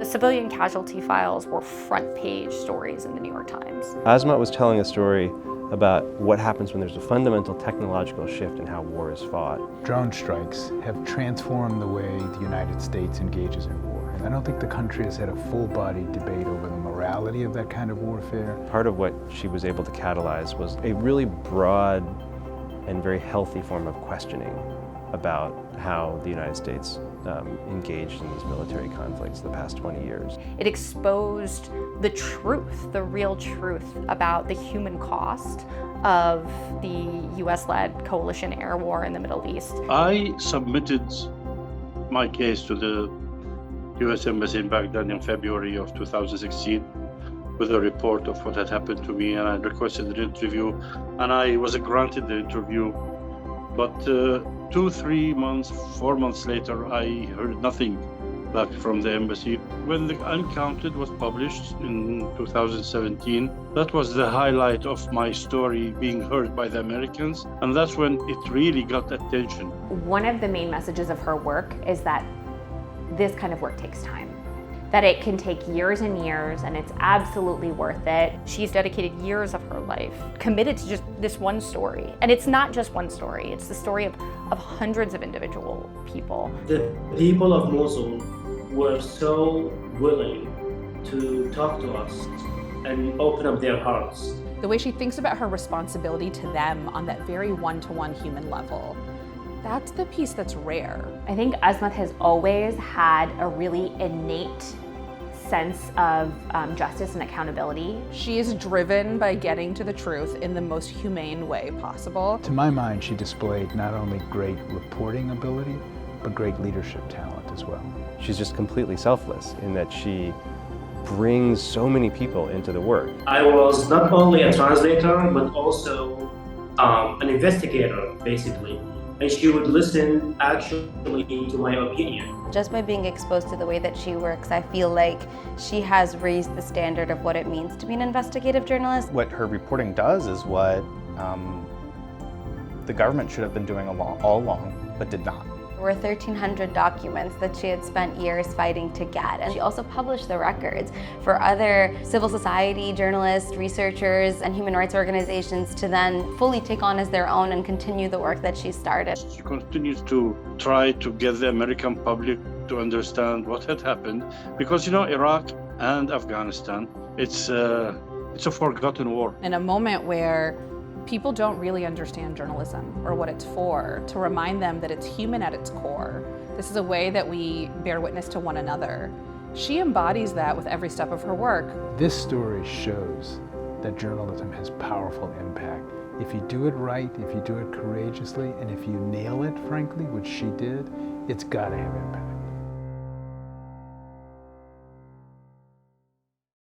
The Civilian Casualty Files were front page stories in the New York Times. Azmat was telling a story about what happens when there's a fundamental technological shift in how war is fought. Drone strikes have transformed the way the United States engages in war. I don't think the country has had a full-body debate over the morality of that kind of warfare. Part of what she was able to catalyze was a really broad and very healthy form of questioning about how the United States engaged in these military conflicts the past 20 years. It exposed the truth, the real truth about the human cost of the US-led coalition air war in the Middle East. I submitted my case to the US Embassy in Baghdad in February of 2016 with a report of what had happened to me, and I requested an interview, and I was granted the interview. But 2, 3 months, 4 months later, I heard nothing back from the embassy. When The Uncounted was published in 2017, that was the highlight of my story being heard by the Americans, and that's when it really got attention. One of the main messages of her work is that this kind of work takes time, that it can take years and years, and it's absolutely worth it. She's dedicated years of her life, committed to just this one story. And it's not just one story, it's the story of hundreds of individual people. The people of Mosul were so willing to talk to us and open up their hearts. The way she thinks about her responsibility to them on that very one-to-one human level, that's the piece that's rare. I think Azmat has always had a really innate sense of justice and accountability. She is driven by getting to the truth in the most humane way possible. To my mind, she displayed not only great reporting ability, but great leadership talent as well. She's just completely selfless in that she brings so many people into the work. I was not only a translator, but also an investigator, basically. And she would listen actually to my opinion. Just by being exposed to the way that she works, I feel like she has raised the standard of what it means to be an investigative journalist. What her reporting does is what the government should have been doing all along, but did not. There were 1,300 documents that she had spent years fighting to get. And she also published the records for other civil society journalists, researchers, and human rights organizations to then fully take on as their own and continue the work that she started. She continues to try to get the American public to understand what had happened, because Iraq and Afghanistan, it's a forgotten war. In a moment where people don't really understand journalism or what it's for, to remind them that it's human at its core. This is a way that we bear witness to one another. She embodies that with every step of her work. This story shows that journalism has powerful impact. If you do it right, if you do it courageously, and if you nail it, frankly, which she did, it's got to have impact.